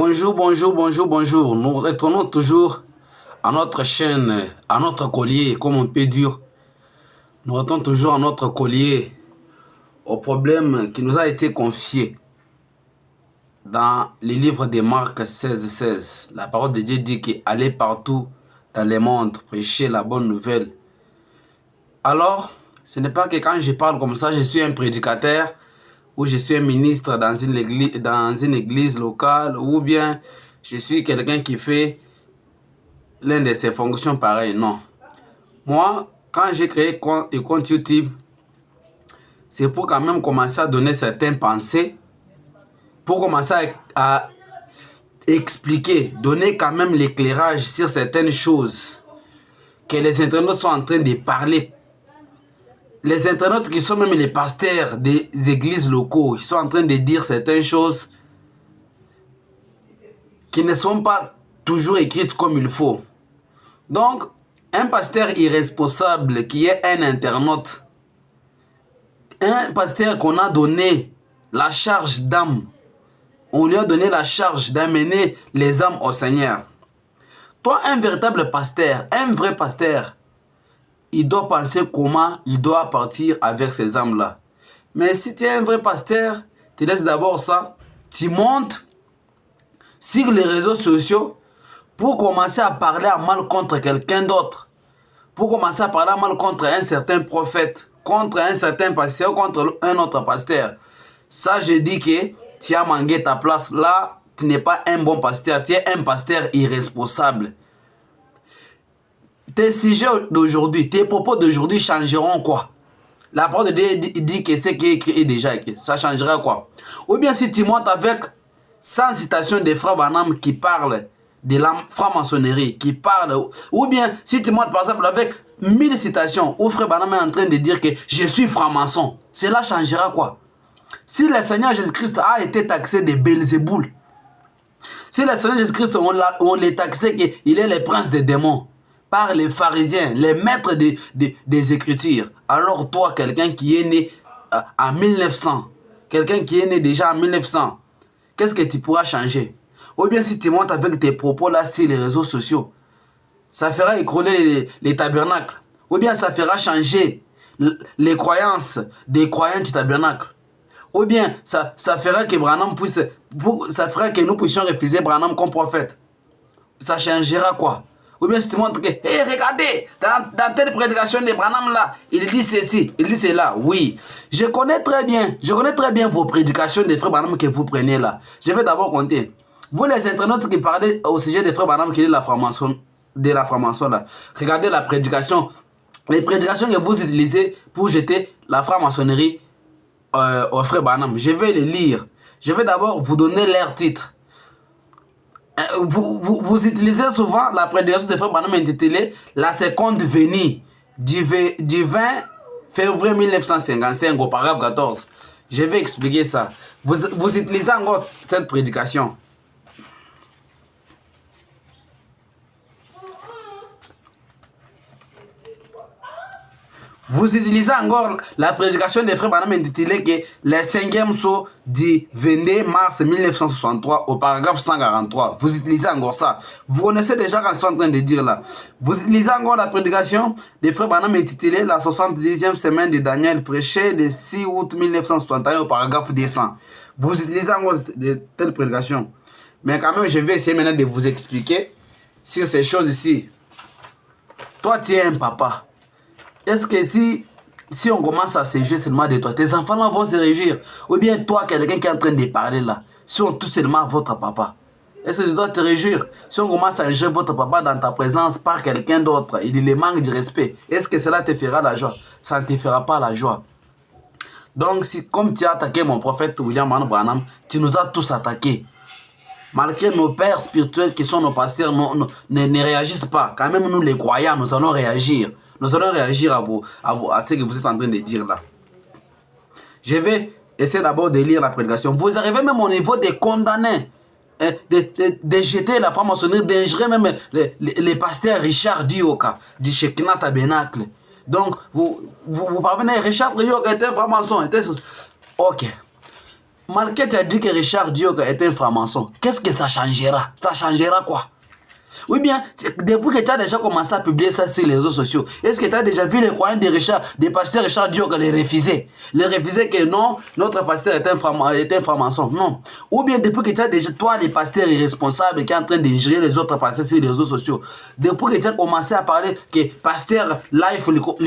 Bonjour, bonjour, bonjour, bonjour. Nous retournons toujours à notre chaîne, à notre collier, comme on peut dire. Nous retournons toujours à notre collier, au problème qui nous a été confié dans le livre de Marc 16. La parole de Dieu dit qu'aller partout dans le monde, prêcher la bonne nouvelle. Alors, ce n'est pas que quand je parle comme ça, je suis un prédicateur ou je suis un ministre dans une église locale, ou bien je suis quelqu'un qui fait l'une de ces fonctions pareilles. Non. Moi, quand j'ai créé un compte YouTube, c'est pour quand même commencer à donner certaines pensées, pour commencer à expliquer, donner quand même l'éclairage sur certaines choses que les internautes sont en train de parler. Les internautes qui sont même les pasteurs des églises locaux, ils sont en train de dire certaines choses qui ne sont pas toujours écrites comme il faut. Donc, un pasteur irresponsable qui est un internaute, un pasteur qu'on a donné la charge d'âme, on lui a donné la charge d'amener les âmes au Seigneur. Toi, un véritable pasteur, un vrai pasteur, il doit penser comment il doit partir avec ces âmes-là. Mais si tu es un vrai pasteur, tu laisses d'abord ça, tu montes sur les réseaux sociaux pour commencer à parler à mal contre quelqu'un d'autre, pour commencer à parler à mal contre un certain prophète, contre un certain pasteur, contre un autre pasteur. Ça, je dis que tu as manqué ta place là, tu n'es pas un bon pasteur, tu es un pasteur irresponsable. Tes sujets d'aujourd'hui, tes propos d'aujourd'hui changeront quoi? La parole de Dieu dit que ce qui est écrit est déjà écrit. Ça changera quoi? Ou bien si tu montes avec 100 citations des frères Branham qui parlent de la franc-maçonnerie, qui parlent, ou bien si tu montes par exemple avec 1000 citations où frère Branham est en train de dire que je suis franc-maçon, cela changera quoi? Si le Seigneur Jésus-Christ a été taxé de Belzéboul, si le Seigneur Jésus-Christ on l'a taxé qu'il est le prince des démons, par les pharisiens, les maîtres des Écritures. Alors toi, quelqu'un qui est né en 1900, quelqu'un qui est né déjà en 1900, qu'est-ce que tu pourras changer? Ou bien si tu montes avec tes propos là sur les réseaux sociaux, ça fera écrouler les tabernacles. Ou bien ça fera changer les croyances des croyants du tabernacle. Ou bien ça fera que Branham puisse, ça fera que nous puissions refuser Branham comme prophète. Ça changera quoi? Ou bien si tu montres que, hey, regardez, dans telle prédication de Branham là, il dit ceci, il dit cela. Oui, je connais très bien vos prédications des frères Branham que vous prenez là. Je vais d'abord compter. Vous les internautes qui parlez au sujet des frères Branham qui est la franc-maçon, de la franc-maçon là, regardez la prédication, les prédications que vous utilisez pour jeter la franc-maçonnerie aux frères Branham. Je vais les lire. Je vais d'abord vous donner leur titre. Vous utilisez souvent la prédication de frère Branham intitulée La seconde venue du 20 février 1955 au paragraphe 14. Je vais expliquer ça. Vous utilisez encore cette prédication. Vous utilisez encore la prédication des frères Branham intitulée que le 5e saut du 22 mars 1963 au paragraphe 143. Vous utilisez encore ça. Vous connaissez déjà quand je suis en train de dire là. Vous utilisez encore la prédication des frères Branham intitulée la 70e semaine de Daniel prêchée le 6 août 1961 au paragraphe 200. Vous utilisez encore de telles prédications. Mais quand même, je vais essayer maintenant de vous expliquer sur ces choses ici. Toi, tu es un papa. Est-ce que si on commence à se réjouir seulement de toi, tes enfants là vont se réjouir? Ou bien toi, quelqu'un qui est en train de parler là, si on touche seulement votre papa, est-ce que tu dois te réjouir? Si on commence à réjouir votre papa dans ta présence par quelqu'un d'autre, il lui manque de respect, est-ce que cela te fera la joie? Ça ne te fera pas la joie. Donc, comme tu as attaqué mon prophète William Branham, tu nous as tous attaqués. Malgré nos pères spirituels qui sont nos pasteurs ne réagissent pas. Quand même, nous les croyants, nous allons réagir. Nous allons réagir à ce que vous êtes en train de dire là. Je vais essayer d'abord de lire la prédication. Vous arrivez même au niveau des condamnés, de jeter la franc-maçonnerie, d'ingérer même les pasteurs Richard Dioka, du Shekinah Tabernacle. Donc, vous parvenez, Richard Dioka était franc-maçon. Ok. Malgré tu as dit que Richard Diok est un franc-maçon, qu'est-ce que ça changera? Ça changera quoi? Ou bien, depuis que tu as déjà commencé à publier ça sur les réseaux sociaux, est-ce que tu as déjà vu les croyants de pasteur Richard Diok les refuser? Les refuser que non, notre pasteur est un franc-maçon. Non. Ou bien, depuis que tu as déjà, toi, les pasteurs irresponsables qui est en train d'ingérer les autres pasteurs sur les réseaux sociaux, depuis que tu as commencé à parler que pasteur là, il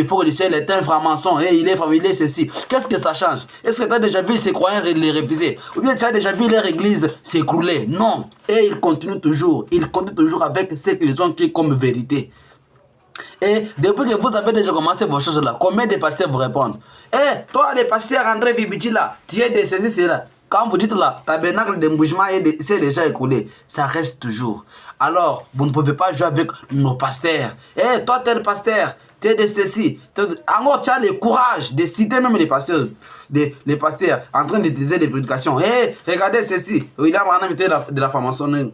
faut le ciel est un franc-maçon, et il est ceci, qu'est-ce que ça change? Est-ce que tu as déjà vu ces croyants les refuser? Ou bien tu as déjà vu leur église s'écrouler? Non. Et ils continuent toujours avec ce qu'ils ont pris comme vérité. Et depuis que vous avez déjà commencé vos choses là, combien de pasteurs vous répondent? Eh, toi, les pasteurs André Vibiti là, tu es de ceci, c'est là. Quand vous dites là, tabernacle d'embouchement c'est déjà écoulé, ça reste toujours. Alors, vous ne pouvez pas jouer avec nos pasteurs. Eh, toi, tel pasteur, tu es de ceci. Encore, tu as le courage de citer même les pasteurs en train d'utiliser des prédications. Eh, regardez ceci. William Branham était de la franc-maçonnerie.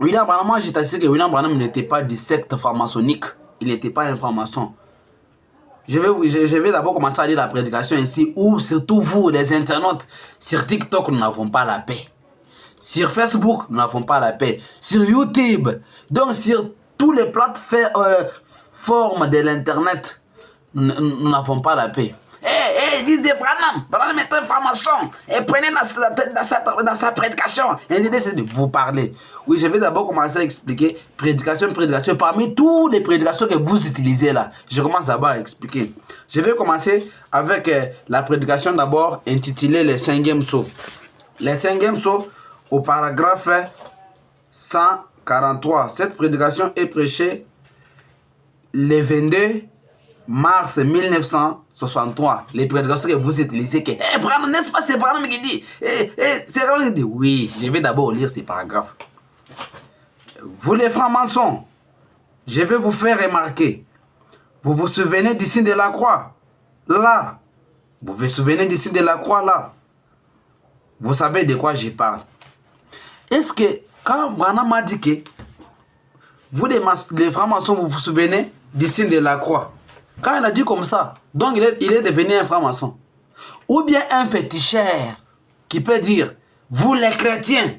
William Branham, moi je t'assure que William Branham n'était pas du secte franc-maçonnique. Il n'était pas un franc-maçon. Je vais d'abord commencer à lire la prédication ici, où surtout vous, les internautes, sur TikTok, nous n'avons pas la paix. Sur Facebook, nous n'avons pas la paix. Sur YouTube, donc sur tous les plateformes de l'Internet, nous n'avons pas la paix. Disait Branham est un franc-maçon, et prenez dans sa prédication, et c'est de vous parler. Oui, je vais d'abord commencer à expliquer prédication, parmi toutes les prédications que vous utilisez là. Je commence d'abord à expliquer. Je vais commencer avec la prédication d'abord intitulée le 5e sceau. Le 5e sceau au paragraphe 143. Cette prédication est prêchée le 22 mars 1963, les prédications que vous utilisez, que Branham, n'est-ce pas, c'est Branham qui dit, c'est Branham qui dit, oui, je vais d'abord lire ces paragraphes. Vous les francs-maçons, je vais vous faire remarquer, vous vous souvenez du signe de la croix, là, vous vous souvenez du signe de la croix, là, vous savez de quoi je parle. Est-ce que, quand Branham m'a dit que, vous les francs-maçons, vous vous souvenez du signe de la croix, quand il a dit comme ça, donc il est devenu un franc-maçon. Ou bien un féticheur qui peut dire, vous les chrétiens,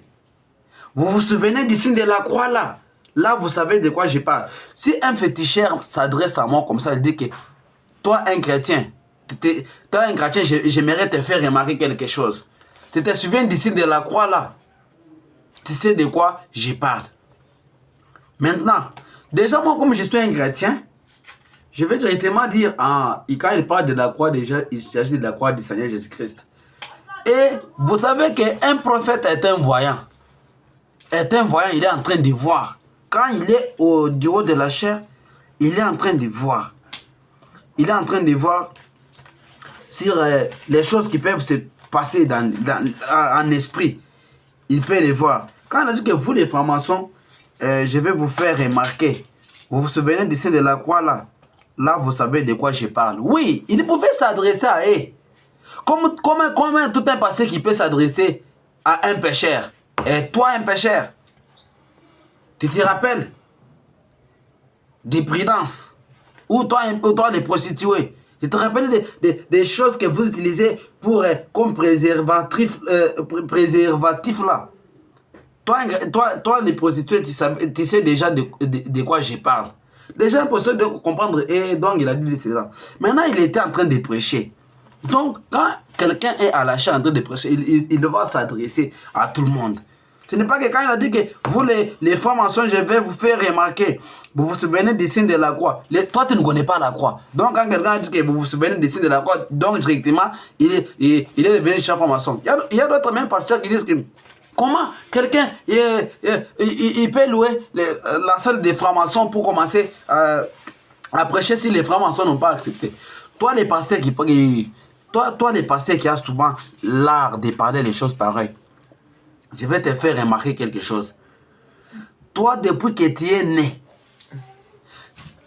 vous vous souvenez du signe de la croix là? Là, vous savez de quoi je parle. Si un féticheur s'adresse à moi comme ça, il dit que toi, un chrétien, j'aimerais te faire remarquer quelque chose. Tu te souviens du signe de la croix là? Tu sais de quoi je parle. Maintenant, déjà moi, comme je suis un chrétien, je vais directement dire, quand il parle de la croix, déjà, il s'agit de la croix du Seigneur Jésus-Christ. Et vous savez qu'un prophète est un voyant. Il est en train de voir. Quand il est du haut de la chair, il est en train de voir. Il est en train de voir sur les choses qui peuvent se passer en esprit. Il peut les voir. Quand on a dit que vous, les francs-maçons, je vais vous faire remarquer. Vous vous souvenez de ce de la croix là? Là, vous savez de quoi je parle. Oui, il pouvait s'adresser à eux. Comme tout un pasteur qui peut s'adresser à un pécheur. Et toi, un pécheur, tu te rappelles des prudences. Ou toi, les prostituées. Tu te rappelles des choses que vous utilisez comme préservatif là. Toi, les prostituées, tu sais déjà de quoi je parle. Les gens peuvent de comprendre, et donc il a dit cela. Maintenant, il était en train de prêcher. Donc, quand quelqu'un est à la chair en train de prêcher, il va s'adresser à tout le monde. Ce n'est pas que quand il a dit que vous, les francs-maçons, je vais vous faire remarquer, vous vous souvenez des signes de la croix. Toi, tu ne connais pas la croix. Donc, quand quelqu'un a dit que vous vous souvenez des signes de la croix, donc directement, il est devenu franc-maçon. Il y a d'autres même pasteurs qui disent que comment quelqu'un il peut louer la salle des francs-maçons pour commencer à prêcher si les francs-maçons n'ont pas accepté. Toi, les pasteurs les pasteurs qui ont souvent l'art de parler les choses pareilles, je vais te faire remarquer quelque chose. Toi, depuis que tu es né,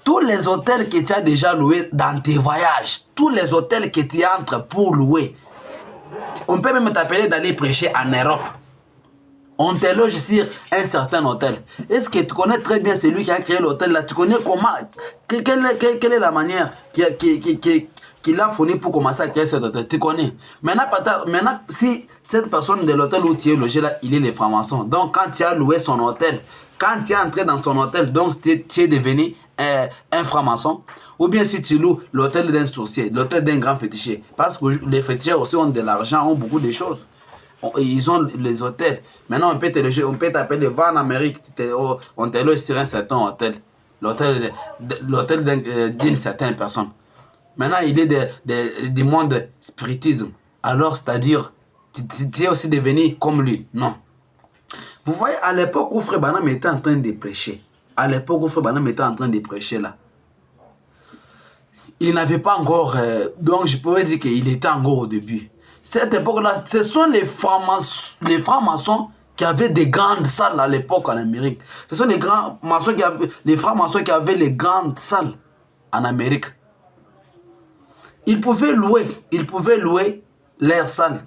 tous les hôtels que tu as déjà loués dans tes voyages, tous les hôtels que tu entres pour louer, on peut même t'appeler d'aller prêcher en Europe. On te loge sur un certain hôtel. Est-ce que tu connais très bien celui qui a créé l'hôtel là? Tu connais comment? Quelle est la manière qu'il a fourni pour commencer à créer cet hôtel. Tu connais. Maintenant, si cette personne de l'hôtel où tu es logé là, il est les francs-maçons. Donc, quand tu as loué son hôtel, quand tu es entré dans son hôtel, donc tu es devenu un franc-maçon. Ou bien si tu loues l'hôtel d'un sorcier, l'hôtel d'un grand fétichier. Parce que les féticheurs aussi ont de l'argent, ont beaucoup de choses. Ils ont les hôtels. Maintenant, on peut t'appeler, va en Amérique, on te loge sur un certain hôtel. L'hôtel d'une certaine personne. Maintenant, il est du monde spiritisme. Alors, c'est-à-dire, tu es aussi devenu comme lui. Non. Vous voyez, à l'époque où Frère Branham était en train de prêcher, là, il n'avait pas encore, donc je pourrais dire qu'il était encore au début. Cette époque-là, ce sont les francs-maçons qui avaient des grandes salles à l'époque en Amérique. Ce sont les francs-maçons qui avaient les grandes salles en Amérique. Ils pouvaient louer leurs salles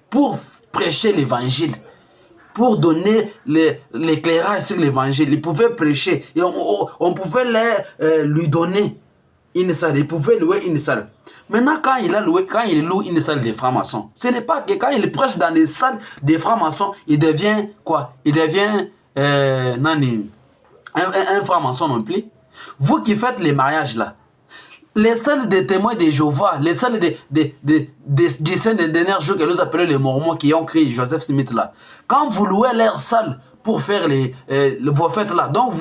pour prêcher l'évangile, pour donner l'éclairage sur l'évangile. Ils pouvaient prêcher et on pouvait lui donner une salle. Ils pouvaient louer une salle. Maintenant, quand il loue une salle des francs-maçons, ce n'est pas que quand il prêche dans les salles des francs-maçons, il devient quoi? Il devient un franc-maçon non plus. Vous qui faites les mariages là, les salles des témoins de Jéhovah, les salles du saint des derniers jours que nous appelons les Mormons qui ont créé Joseph Smith là, quand vous louez leurs salles pour faire vos fêtes là, donc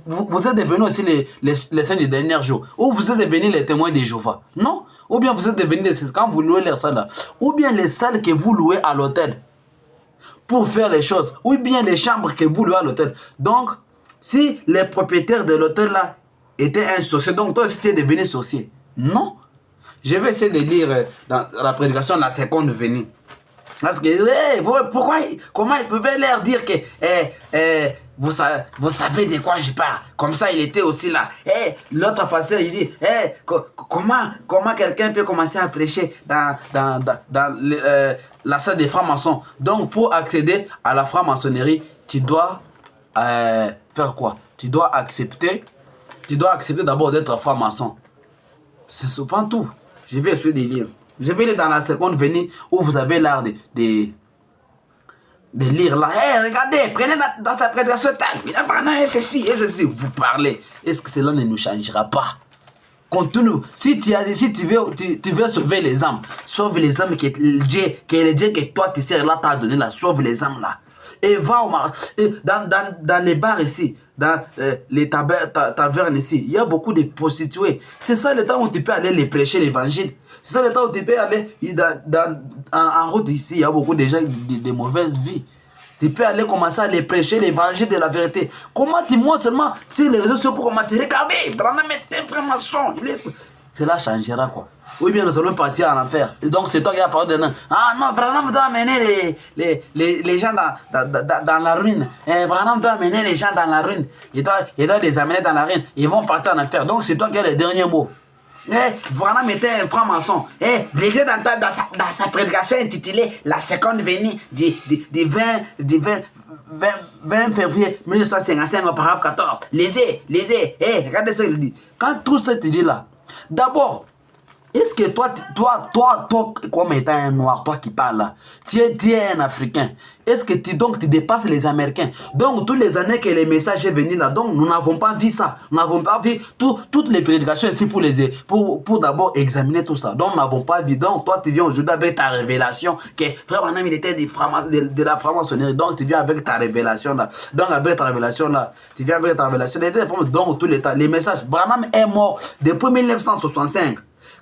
vous êtes devenus aussi les saints des derniers jours, ou vous êtes devenus les témoins de Jéhovah, non? Ou bien vous êtes devenus, quand vous louez leurs salles là, ou bien les salles que vous louez à l'hôtel pour faire les choses, ou bien les chambres que vous louez à l'hôtel. Donc, si les propriétaires de l'hôtel là était un sorcier, donc toi aussi tu es devenu sorcier. Non. Je vais essayer de lire dans la prédication de la seconde venue. Parce que, comment ils pouvaient leur dire que vous savez de quoi je parle. Comme ça, il était aussi là. L'autre pasteur, il dit, comment quelqu'un peut commencer à prêcher dans la salle des francs-maçons. Donc, pour accéder à la franc-maçonnerie, tu dois faire quoi? Tu dois accepter d'abord d'être franc-maçon. C'est souvent tout. Je vais essayer de lire. Je vais lire dans la seconde venue où vous avez l'art de lire là. Regardez, prenez dans sa prédication et ceci. Vous parlez. Est-ce que cela ne nous changera pas? Continue. Si tu veux sauver les âmes, sauve les âmes que le Dieu que toi tu sers là t'a donné là. Sauve les âmes là. Et va dans les bars ici, dans les tavernes ici, il y a beaucoup de prostituées. C'est ça le temps où tu peux aller les prêcher l'évangile. C'est ça le temps où tu peux aller en route ici. Il y a beaucoup de gens de mauvaise vie. Tu peux aller commencer à les prêcher l'évangile de la vérité. Comment tu montres seulement si les réseaux sociaux pour commencer? Regardez, Branham est un franc-maçon. Cela changera quoi. Oui bien nous allons partir en enfer. Et donc c'est toi qui as parlé de non. Ah non, Branham doit amener les gens dans la ruine. Branham doit amener les gens dans la ruine. Il doit les amener dans la ruine. Ils vont partir en enfer. Donc c'est toi qui as les derniers mots. Branham était un franc-maçon. L'église dans sa prédication intitulée La seconde venue du 20 février 1955 au paragraphe 14. Lisez. Regardez ce qu'il dit. Quand tout ça te dit là, d'abord, est-ce que toi, comme étant un noir, toi qui parles là, tu es un Africain, est-ce que tu dépasses les Américains? Donc, toutes les années que les messages sont venus là, donc nous n'avons pas vu ça. Nous n'avons pas vu toutes les prédications ici pour d'abord examiner tout ça. Donc, nous n'avons pas vu. Donc, toi, tu viens aujourd'hui avec ta révélation que Frère Branham, il était de la franc-maçonnerie. Donc, tu viens avec ta révélation là. Donc, avec ta révélation là, tu viens avec ta révélation. Donc, tous les temps, les messages. Branham est mort depuis 1965.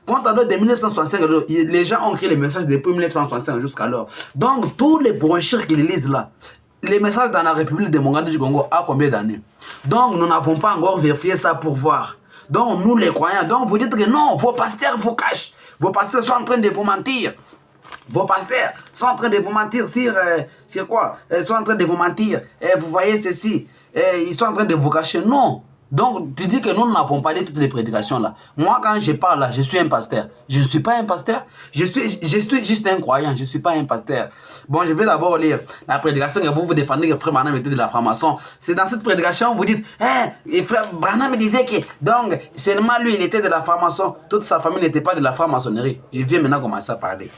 Quand on de 1965, les gens ont créé les messages depuis 1965 jusqu'alors. Donc, tous les brochures qu'ils lisent là, les messages dans la République démocratique du Congo, à combien d'années? Donc, nous n'avons pas encore vérifié ça pour voir. Donc, nous les croyants, donc vous dites que non, vos pasteurs vous cachent. Vos pasteurs sont en train de vous mentir. Vos pasteurs sont en train de vous mentir sur quoi? Ils sont en train de vous mentir. Vous voyez ceci. Ils sont en train de vous cacher. Non. Donc, tu dis que nous n'avons pas dit toutes les prédications là. Moi, quand je parle là, je suis un pasteur. Je ne suis pas un pasteur. Je suis juste un croyant. Je ne suis pas un pasteur. Bon, je vais d'abord lire la prédication que vous défendez que Frère Branham était de la franc-maçon. C'est dans cette prédication, vous dites, hein, et Frère Branham disait que, donc, seulement lui, il était de la franc-maçon. Toute sa famille n'était pas de la franc-maçonnerie. Je viens maintenant commencer à parler.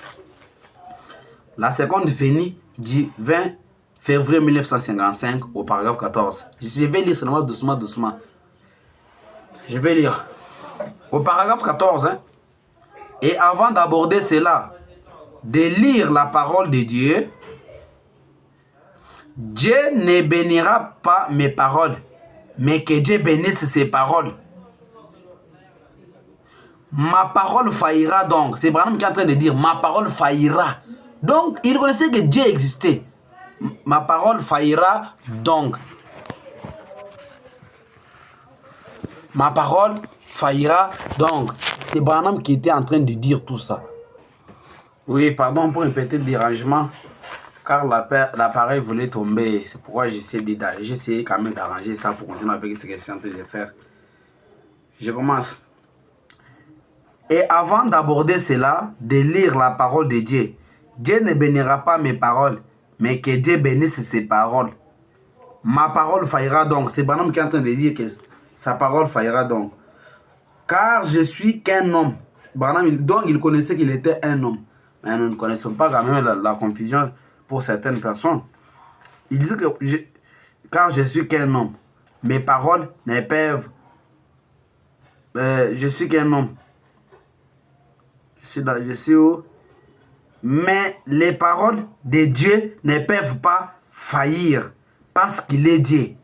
La seconde venue du 20 février 1955 au paragraphe 14. Je vais lire seulement doucement, doucement. Je vais lire. Au paragraphe 14, hein, et avant d'aborder cela, de lire la parole de Dieu, Dieu ne bénira pas mes paroles, mais que Dieu bénisse ses paroles. Ma parole faillira donc. C'est Branham qui est en train de dire, ma parole faillira. Donc, il connaissait que Dieu existait. Ma parole faillira donc. Ma parole faillira donc. C'est Branham qui était en train de dire tout ça. Oui, pardon pour répéter le dérangement, car l'appareil voulait tomber. C'est pourquoi j'essaie quand même d'arranger ça pour continuer avec ce que je suis en train de faire. Je commence. Et avant d'aborder cela, de lire la parole de Dieu, Dieu ne bénira pas mes paroles, mais que Dieu bénisse ses paroles. Ma parole faillira donc. C'est Branham qui est en train de dire que sa parole faillira donc. Car je suis qu'un homme. Branham, donc il connaissait qu'il était un homme. Mais nous ne connaissons pas quand même la confusion pour certaines personnes. Il dit que car je suis qu'un homme. Mes paroles ne peuvent... je suis qu'un homme. Je suis où? Mais les paroles de Dieu ne peuvent pas faillir parce qu'il est Dieu.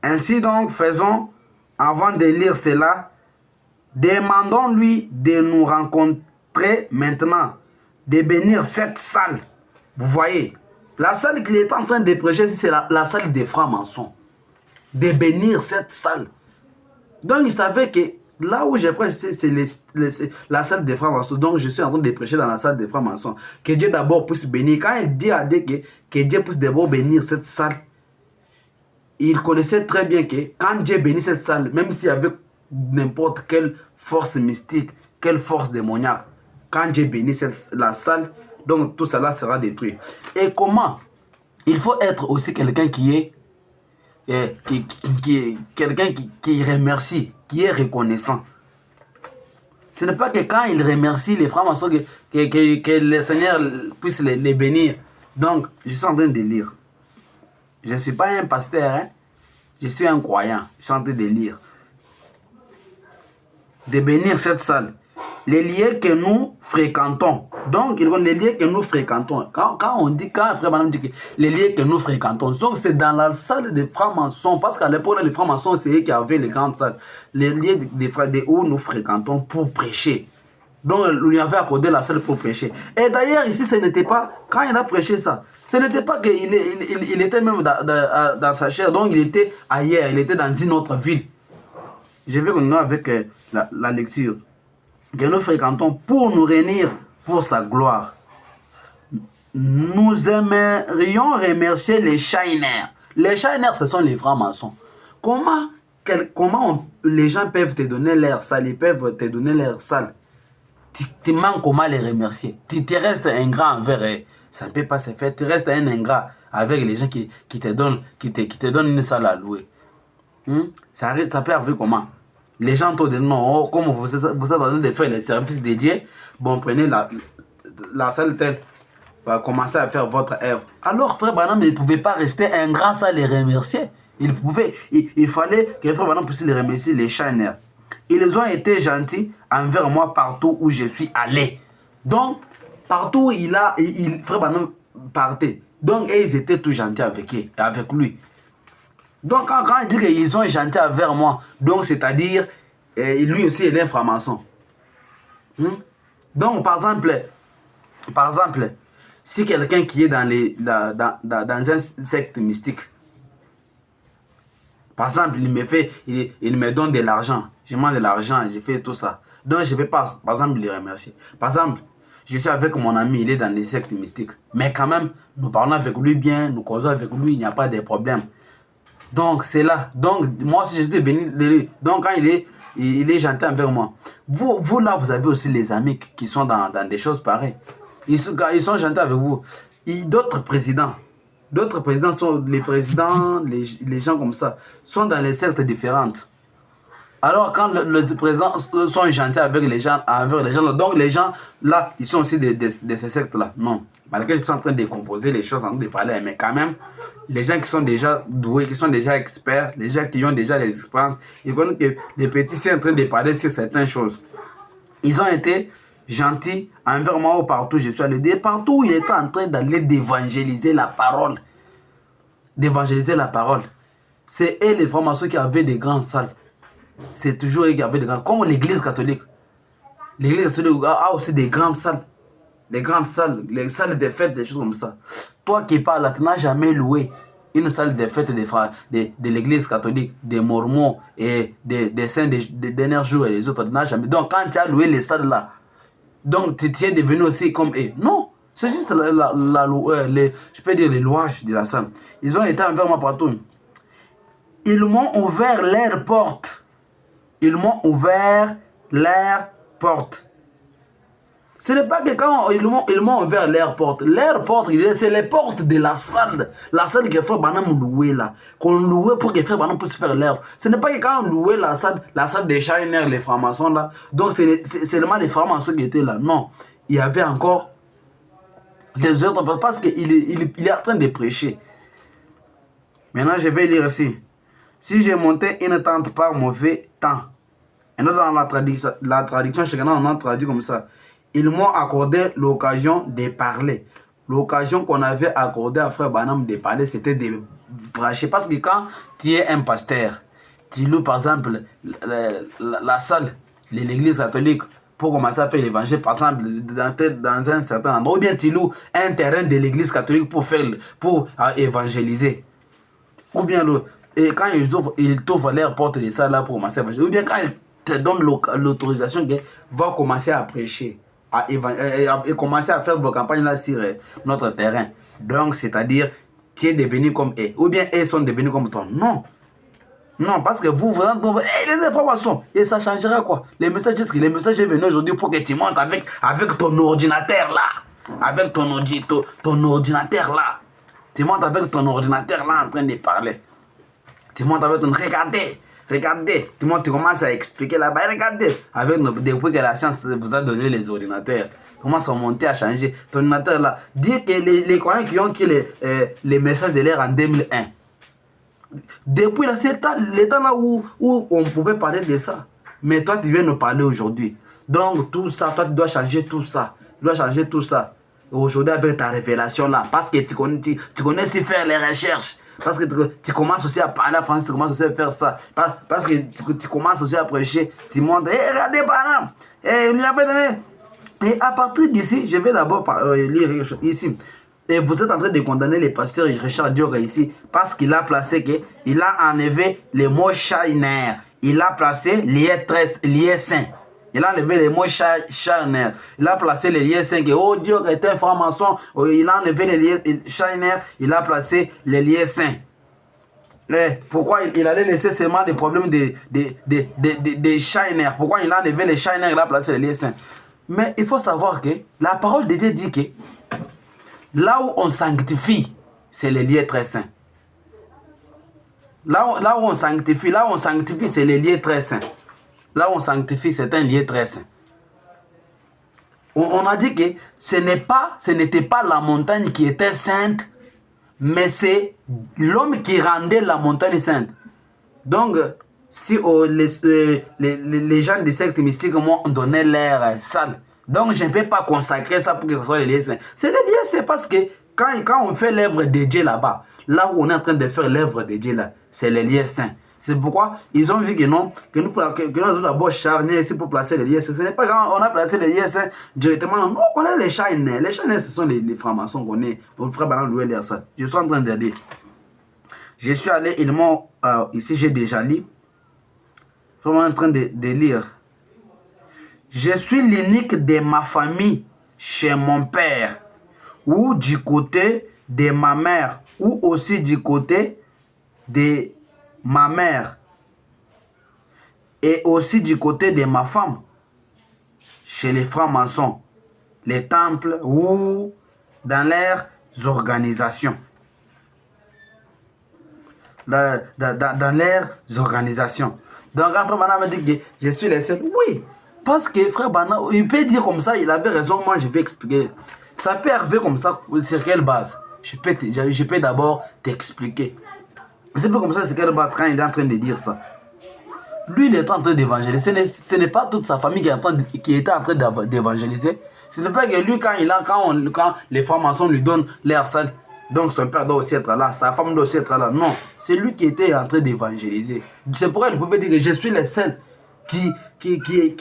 Ainsi donc, faisons, avant de lire cela, demandons-lui de nous rencontrer maintenant, de bénir cette salle. Vous voyez, la salle qu'il est en train de prêcher, c'est la salle des francs-maçons. De bénir cette salle. Donc, il savait que là où je prêche, c'est la salle des francs-maçons. Donc, je suis en train de prêcher dans la salle des francs-maçons. Que Dieu d'abord puisse bénir. Quand il dit à Dieu que Dieu puisse d'abord bénir cette salle, il connaissait très bien que quand Dieu bénit cette salle, même s'il y avait n'importe quelle force mystique, quelle force démoniaque, quand Dieu bénit la salle, donc tout cela sera détruit. Et comment? Il faut être aussi quelqu'un qui remercie, qui est reconnaissant. Ce n'est pas que quand il remercie les francs-maçons que le Seigneur puisse les bénir. Donc, je suis en train de lire. Je ne suis pas un pasteur, hein? Je suis un croyant. Je suis en train de lire. De bénir cette salle. Les lieux que nous fréquentons. Donc, les lieux que nous fréquentons. Quand Frère Branham dit que les lieux que nous fréquentons, donc c'est dans la salle des francs-maçons. Parce qu'à l'époque, les francs-maçons, c'est eux qui avaient les grandes salles. Les lieux où nous fréquentons pour prêcher. Donc, on lui avait accordé la salle pour prêcher. Et d'ailleurs, ici, ce n'était pas, quand il a prêché ça, ce n'était pas qu'il était même dans sa chair, donc il était ailleurs, il était dans une autre ville. Je vais continuer avec la lecture. Que nous fréquentons pour nous réunir pour sa gloire. Nous aimerions remercier les Shiners. Les Shiners, ce sont les francs-maçons. Comment les gens peuvent te donner leur salle, ils peuvent te donner leur salle. Tu manques comment les remercier. Tu restes ingrat envers eux. Ça ne peut pas se faire. Tu restes un ingrat avec les gens qui te donnent une salle à louer. Ça peut arriver comment? Les gens te disent non, comme vous êtes en train de faire les services dédiés, bon, prenez la salle telle, va commencer à faire votre œuvre. Alors, Frère Branham ne pouvait pas rester ingrat sans les remercier. Il fallait que Frère Branham puisse les remercier, les Shiners. Ils ont été gentils envers moi partout où je suis allé. Donc, partout où Frère Branham partait. Donc, ils étaient tous gentils avec lui. Donc, quand il dit qu'ils sont gentils envers moi, donc c'est-à-dire, lui aussi, il est un franc-maçon. Donc, par exemple, si quelqu'un qui est dans un secte mystique, par exemple, il me donne de l'argent, je demande de l'argent, je fais tout ça. Donc, je ne peux pas, par exemple, le remercier. Par exemple, je suis avec mon ami, il est dans les sectes mystiques. Mais quand même, nous parlons avec lui bien, nous causons avec lui, il n'y a pas de problème. Donc, c'est là. Donc, moi aussi, j'étais venu de lui. Donc, quand il est gentil envers moi. Vous, là, vous avez aussi les amis qui sont dans des choses pareilles. Ils sont gentils avec vous. D'autres présidents sont les présidents, les gens comme ça, sont dans les sectes différentes. Alors, quand les présidents sont gentils avec les gens, donc les gens, là, ils sont aussi de ces sectes-là. Non. Malgré qu'ils sont en train de composer les choses, en train de parler, mais quand même, les gens qui sont déjà doués, qui sont déjà experts, les gens qui ont déjà les expériences, ils voient que les petits sont en train de parler sur certaines choses. Ils ont été gentils envers moi partout où je suis allé. Partout où il était en train d'aller d'évangéliser la parole. D'évangéliser la parole. C'est eux les formations qui avaient des grandes salles. C'est toujours eux qui avaient des grandes... Comme l'église catholique. L'église catholique a aussi des grandes salles. Des grandes salles. Les salles de fêtes, des choses comme ça. Toi qui parles là, tu n'as jamais loué une salle de fête de l'église catholique, des mormons et des saints des derniers jours et les autres. Tu n'as jamais. Donc quand tu as loué les salles là, donc tu es devenu aussi comme eux. Non. C'est juste je peux dire les louanges de la salle. Ils ont été envers moi partout. Ils m'ont ouvert leurs portes. Ils m'ont ouvert leurs portes. Ce n'est pas que quand ils m'ont ouvert leurs portes, c'est les portes de la salle que Frère Branham louait là, qu'on louait pour que Frère Branham puisse faire l'œuvre. Ce n'est pas que quand on louait la salle des Shiner, les francs-maçons là, donc c'est seulement les francs-maçons qui étaient là. Non, il y avait encore les autres, parce qu'il est en train de prêcher. Maintenant, je vais lire ici. Si j'ai monté une tente par mauvais temps, et dans la traduction, on a traduit comme ça. Ils m'ont accordé l'occasion de parler. L'occasion qu'on avait accordée à Frère Branham de parler, c'était de prêcher. Parce que quand tu es un pasteur, tu loues par exemple la salle de l'église catholique pour commencer à faire l'évangile, par exemple, dans un certain endroit. Ou bien tu loues un terrain de l'église catholique pour évangéliser. Ou bien et quand ils t'ouvrent leur porte de ça là pour commencer à évangéliser. Ou bien quand ils te donnent l'autorisation qu'ils vont commencer à prêcher. Et commencer à faire vos campagnes là sur notre terrain. Donc, c'est-à-dire, tu es devenu comme eux. Ou bien eux sont devenus comme toi. Non. Non, parce que vous les informations. Et ça changera quoi? Les messages est venu aujourd'hui pour que tu montes avec ton ordinateur là. Avec ton ordinateur là. Tu montes avec ton ordinateur là en train de parler. Tu montes avec ton... Regardez, tout le monde commence à expliquer là-bas. Regardez, depuis que la science vous a donné les ordinateurs, commence à monter, à changer. Ton ordinateur là, dire que les croyants qui ont créé les messages de l'air en 2001, depuis là, c'est le temps là où on pouvait parler de ça. Mais toi, tu viens nous parler aujourd'hui. Donc, tout ça, toi, tu dois changer tout ça. Tu dois changer tout ça. Aujourd'hui, avec ta révélation là, parce que tu connais si faire les recherches. Parce que tu commences aussi à parler français, tu commences aussi à faire ça. Parce que tu commences aussi à prêcher. Tu montres, regardez Branham, il lui avait donné. Et à partir d'ici, je vais d'abord lire ici. Et vous êtes en train de condamner le pasteur Richard Dior ici. Parce qu'il a placé il a enlevé le mot Shiner. Il a placé lié saint. Il a enlevé les mots Shiner. Il a placé les liens 5. Oh Dieu était un franc-maçon. Il a enlevé les liens Shiner. Il a placé les liens 5. Pourquoi il allait laisser seulement des problèmes de Shiner? Pourquoi il a enlevé les Shiner? Il a placé les liens 5. Mais il faut savoir que la parole de Dieu dit que là où on sanctifie, c'est les liens très saints. Là où on sanctifie, c'est les liens très saints. Là où on sanctifie, c'est un lieu très saint. On a dit que ce n'était pas la montagne qui était sainte, mais c'est l'homme qui rendait la montagne sainte. Donc, si les gens des sectes mystiques m'ont donné l'air sale, donc je ne peux pas consacrer ça pour que ce soit les lieux saints. C'est les lieux saints parce que quand on fait l'œuvre de Dieu là-bas, là où on est en train de faire l'œuvre de Dieu là, c'est les lieux saints. C'est pourquoi ils ont vu que non, que nous devons d'abord charner ici pour placer les liens. Ce n'est pas quand on a placé les liens directement. Non, on connaît les Shiner. Les Shiner, ce sont les francs-maçons qu'on est. Mon frère Branham louait leur ça. Je suis en train de dire. Je suis allé, ils m'ont. Ici, j'ai déjà lu. Vraiment en train de lire. Je suis l'unique de ma famille chez mon père, ou du côté de ma mère, ou aussi du côté de ma mère et aussi du côté de ma femme, chez les francs-maçons, les temples ou dans leurs organisations. Dans leurs organisations. Donc, frère Bana me dit que je suis le seul. Oui, parce que frère Bana, il peut dire comme ça, il avait raison, moi je vais expliquer. Ça peut arriver comme ça, sur quelle base? Je peux d'abord t'expliquer. C'est pas comme ça, c'est quelle base quand il est en train de dire ça. Lui, il est en train d'évangéliser. Ce n'est pas toute sa famille qui était en train d'évangéliser. Ce n'est pas que lui, quand les francs-maçons lui donnent l'air sale, donc son père doit aussi être là, sa femme doit aussi être là. Non, c'est lui qui était en train d'évangéliser. C'est pourquoi il pouvait dire que je suis le seul qui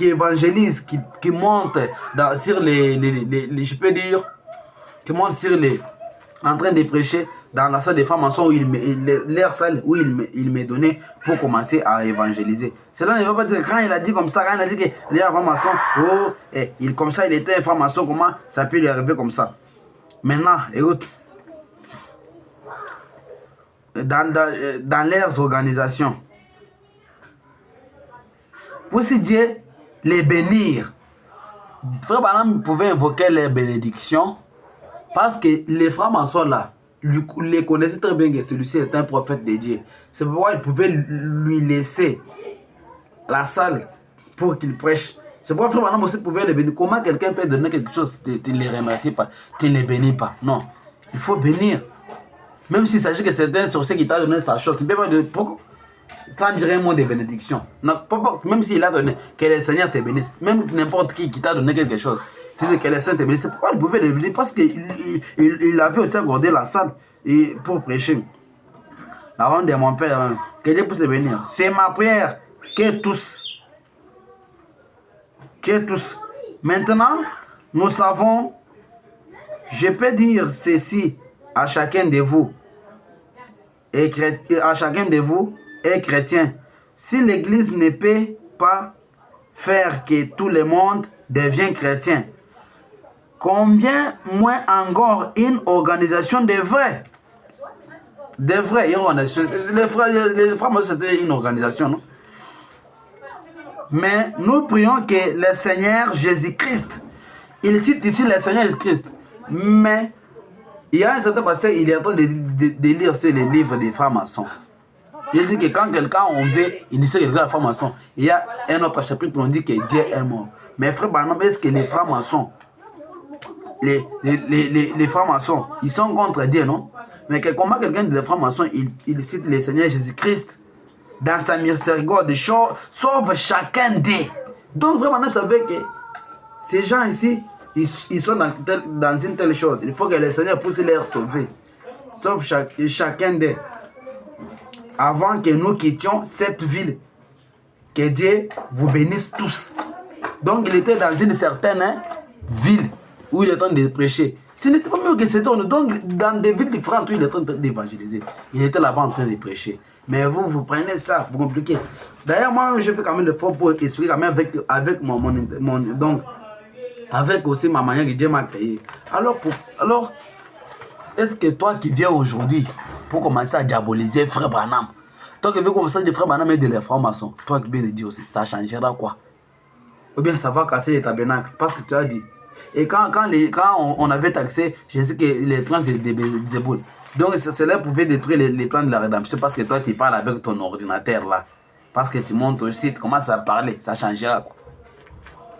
évangélise, qui monte sur je peux dire, qui monte sur en train de prêcher dans la salle des francs-maçons, l'air sale où il m'est donné pour commencer à évangéliser. Cela ne veut pas dire que quand il a dit comme ça, quand il a dit qu'il est un franc-maçon, comme ça il était un franc-maçon, comment ça peut lui arriver comme ça? Maintenant, écoute, dans leurs organisations, pour si Dieu les bénir, frère Branham pouvait invoquer les bénédictions parce que les francs-maçons là, les connaissaient très bien que celui-ci est un prophète de Dieu. C'est pourquoi ils pouvaient lui laisser la salle pour qu'il prêche. C'est pourquoi frère Branham aussi pouvait les bénir. Comment quelqu'un peut donner quelque chose, tu ne les remercies pas, tu ne les bénis pas? Non, il faut bénir. Même s'il s'agit que c'est un sorcier qui t'a donné sa chose, il ne peut pas de pourquoi sans dire un mot de bénédiction. Non, même s'il a donné, que le Seigneur te bénisse. Même n'importe qui t'a donné quelque chose, tu dis que le Seigneur te bénisse. Pourquoi il pouvait le bénir? Parce qu'il avait aussi accordé la salle pour prêcher. La ronde de mon père, que Dieu puisse le bénir. C'est ma prière que tous. Maintenant, nous savons, je peux dire ceci à chacun de vous et chrétien. Si l'Église ne peut pas faire que tout le monde devienne chrétien, combien moins encore une organisation devrait? Les frères, c'était une organisation, non? Mais nous prions que le Seigneur Jésus-Christ, il cite ici le Seigneur Jésus-Christ, mais il y a un certain passage, il est en train de lire les livres des francs-maçons. Il dit que quand quelqu'un on veut initier quelqu'un à la franc-maçon, il y a un autre chapitre où on dit que Dieu est mort. Mais frère Branham, est-ce que les francs-maçons, les francs-maçons, ils sont contre Dieu, non? Mais comment quelqu'un des francs-maçons, il cite le Seigneur Jésus-Christ dans sa miséricorde, sauve chacun d'eux. Donc vraiment, vous savez que ces gens ici, ils sont dans une telle chose. Il faut que le Seigneur puisse les sauver. Sauve chacun d'eux. Avant que nous quittions cette ville. Que Dieu vous bénisse tous. Donc il était dans une certaine ville où il était en train de prêcher. Ce n'était pas mieux que c'était. Donc dans des villes différentes où il était en train d'évangéliser. Il était là-bas en train de prêcher. Mais vous prenez ça, vous compliquez. D'ailleurs, moi, je fais quand même l'effort pour expliquer quand même avec donc, avec aussi ma manière que Dieu m'a créé. Alors, est-ce que toi qui viens aujourd'hui pour commencer à diaboliser Frère Branham, toi qui viens commencer à dire Frère Branham et de les francs-maçons, toi qui viens de dire aussi, ça changera quoi? Ou bien ça va casser les tabernacles, parce que tu as dit. Et quand on avait taxé, je sais que les plans de Zéboul. Donc cela pouvait détruire les plans de la rédemption parce que toi tu parles avec ton ordinateur là. Parce que tu montes au site, commences à parler, ça changera quoi?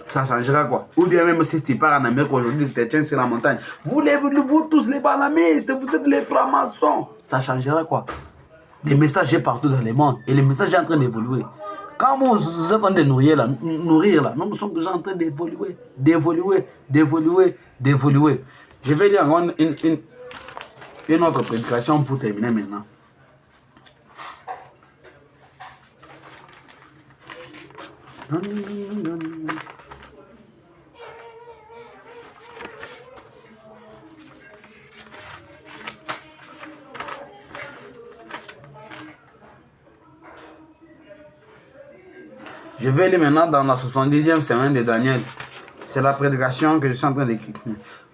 Ça changera quoi? Ou bien même si tu pars en Amérique aujourd'hui, tu te tiens sur la montagne. Vous tous les balamistes, vous êtes les francs-maçons. Ça changera quoi? Les messages sont partout dans le monde et les messages sont en train d'évoluer. Quand vous êtes en train de nourrir là, nous sommes déjà en train d'évoluer. Je vais dire une autre prédication pour terminer maintenant. Je vais aller maintenant dans la 70e semaine de Daniel. C'est la prédication que je suis en train d'écrire.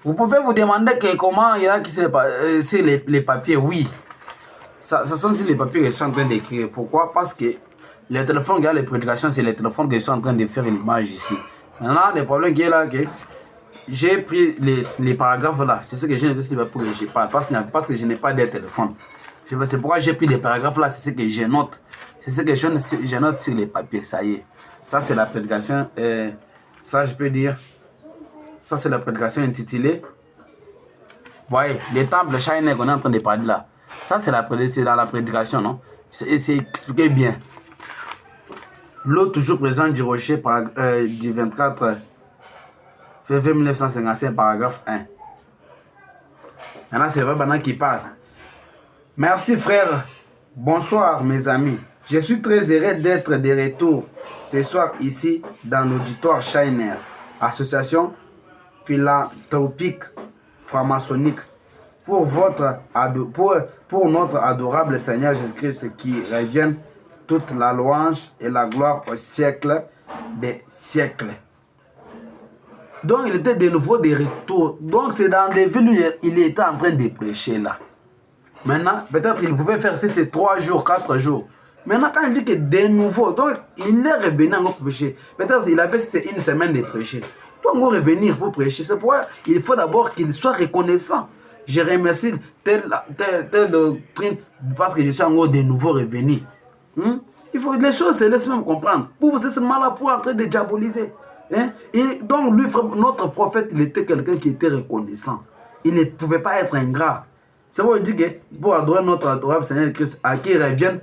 Vous pouvez vous demander comment il y a qui sur les papiers. Oui. Ça sent les papiers que je suis en train d'écrire. Pourquoi? Parce que les téléphones qui ont les prédications, c'est les téléphones que je suis en train de faire l'image ici. Maintenant, le problème qui est là, que j'ai pris les paragraphes là. C'est ce que j'ai noté pour que je parle. Parce que je n'ai pas de téléphone. C'est pourquoi j'ai pris les paragraphes là. C'est ce que je note. C'est ce que je note sur les papiers. Ça y est. Ça, c'est la prédication. Ça, je peux dire. Ça, c'est la prédication intitulée. Voyez, les temples Shineer qu'on est en train de parler là. Ça, c'est dans la prédication, non? C'est expliqué bien. L'eau toujours présente du rocher du 24 février 1955, paragraphe 1. Maintenant, c'est Frère qui parle. Merci, frère. Bonsoir, mes amis. Je suis très heureux d'être de retour ce soir ici dans l'auditoire Shineer, association philanthropique franc-maçonnique, pour notre adorable Seigneur Jésus-Christ qui revienne toute la louange et la gloire au siècle des siècles. Donc il était de nouveau de retour. Donc c'est dans des villes où il était en train de prêcher là. Maintenant, peut-être qu'il pouvait faire ces 3 jours, 4 jours. Maintenant, quand il dit que de nouveau, donc il est revenu encore prêcher. Peut-être qu'il avait une semaine de prêcher. Donc, on va revenir pour prêcher. C'est pourquoi il faut d'abord qu'il soit reconnaissant. Je remercie telle doctrine parce que je suis encore de nouveau revenu. Il faut les choses se laissent même comprendre. Vous êtes seulement là pour entrer de diaboliser. Et donc, lui, notre prophète, il était quelqu'un qui était reconnaissant. Il ne pouvait pas être ingrat. C'est pourquoi il dit que pour adorer notre adorable Seigneur Christ, à qui revienne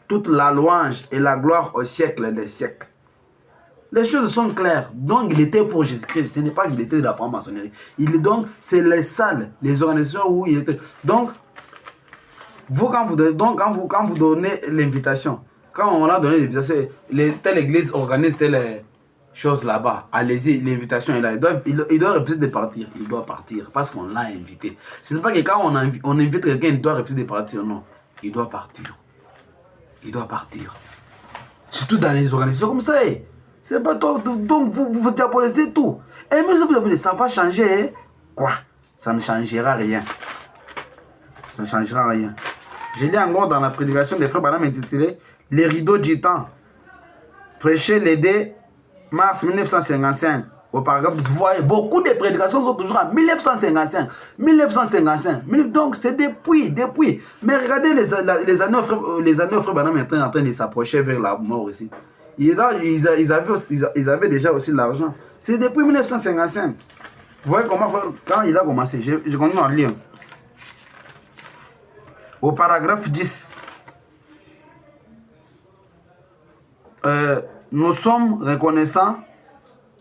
toute la louange et la gloire au siècle des siècles. Les choses sont claires. Donc, il était pour Jésus-Christ. Ce n'est pas qu'il était de la franc-maçonnerie. Donc, c'est les salles, les organisations où il était. Donc, quand vous donnez l'invitation, quand on a donné l'invitation, telle église organise telle chose là-bas, allez-y, l'invitation est là. Il doit refuser de partir. Il doit partir parce qu'on l'a invité. Ce n'est pas que quand on invite quelqu'un, il doit refuser de partir. Non, il doit partir. Il doit partir. Surtout dans les organisations comme ça. C'est pas toi. Donc vous diabolisez tout. Et même si vous avez dit ça va changer. Quoi? Ça ne changera rien. Ça ne changera rien. Je lis encore dans la prédication des frères Branham intitulée Les rideaux du temps. Prêché le 2 mars 1955. Au paragraphe, vous voyez, beaucoup de prédications sont toujours en 1955. 1955. Donc, c'est depuis. Mais regardez les années où Frère Branham est en train de s'approcher vers la mort ici. Ils avaient déjà aussi l'argent. C'est depuis 1955. Vous voyez comment, quand il a commencé, je continue à lire. Au paragraphe 10. Nous sommes reconnaissants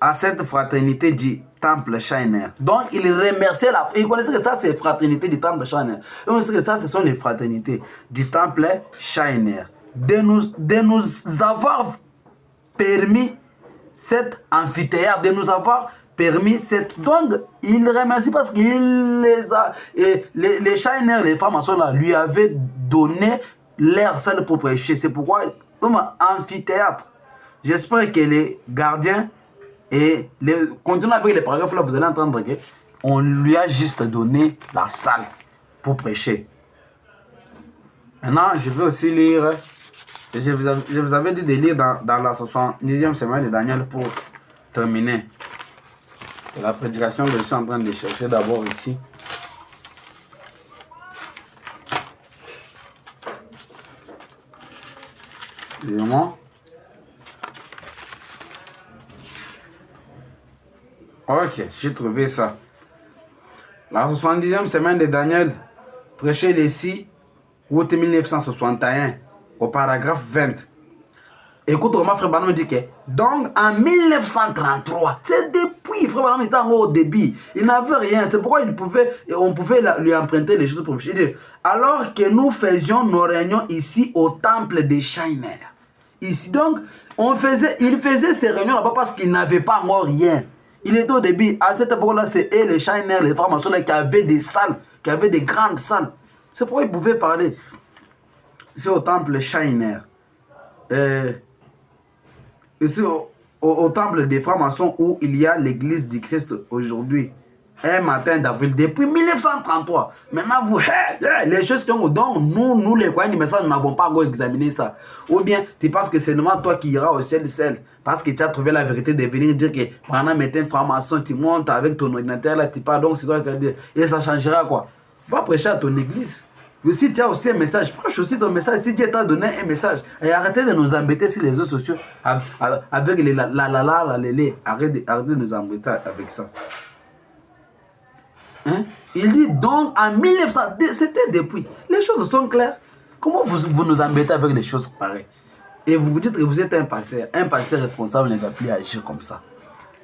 à cette fraternité du temple Shineer. Donc, il remerciait il connaissait que ça, c'est fraternité du temple Shineer. Il connaissait que ça, ce sont les fraternités du temple Shineer. De nous avoir permis cet amphithéâtre, de nous avoir permis cette... Donc, il remercie parce qu'il les Shineer, les francs-maçons là, lui avaient donné leur salle pour prêcher. C'est pourquoi, comme amphithéâtre, j'espère que les gardiens et continuez avec les paragraphes là, vous allez entendre qu'on lui a juste donné la salle pour prêcher. Maintenant, je vais aussi lire, je vous avais dit de lire dans la 70e semaine de Daniel pour terminer. C'est la prédication que je suis en train de chercher d'abord ici. Excusez-moi. Ok, j'ai trouvé ça. La 70e semaine de Daniel, prêché le 6 août 1961, au paragraphe 20. Écoute comment Frère Branham dit que, donc en 1933, c'est depuis, Frère Branham était encore au début, il n'avait rien, c'est pourquoi on pouvait lui emprunter les choses pour prêcher. Alors que nous faisions nos réunions ici au temple de Shineer. Ici, donc, il faisait ses réunions là-bas parce qu'il n'avait pas encore rien. Il était au début, à cette époque-là, c'est les Shineer, les francs-maçons qui avaient des salles, qui avaient des grandes salles. C'est pourquoi ils pouvaient parler. C'est au temple Shineer. Ici, au temple des francs-maçons où il y a l'église du Christ aujourd'hui. un matin d'avril, depuis 1933. Maintenant, vous, les choses qui ont... Donc, nous les croyants du message, nous n'avons pas encore examiné ça. Ou bien, tu penses que c'est seulement toi qui iras au ciel seul, parce que tu as trouvé la vérité de venir dire que pendant un franc-maçon, tu montes avec ton ordinateur, là, tu pars, donc c'est toi qui vas dire, et ça changera quoi? Va prêcher à ton église. Mais si tu as aussi un message, prêche aussi ton message. Si Dieu t'a donné un message, et arrêtez de nous embêter sur les réseaux sociaux avec les les. Arrêtez de nous embêter avec ça. Hein? Il dit donc en 1900, c'était depuis. Les choses sont claires. Comment vous nous embêtez avec les choses pareilles? Et vous vous dites que vous êtes un pasteur responsable ne doit plus agir comme ça.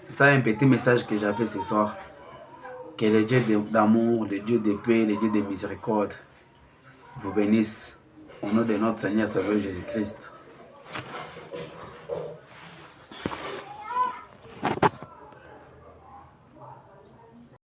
C'est ça un petit message que j'avais ce soir. Que le Dieu d'amour, le Dieu de paix, le Dieu de miséricorde vous bénisse au nom de notre Seigneur Sauveur Jésus-Christ.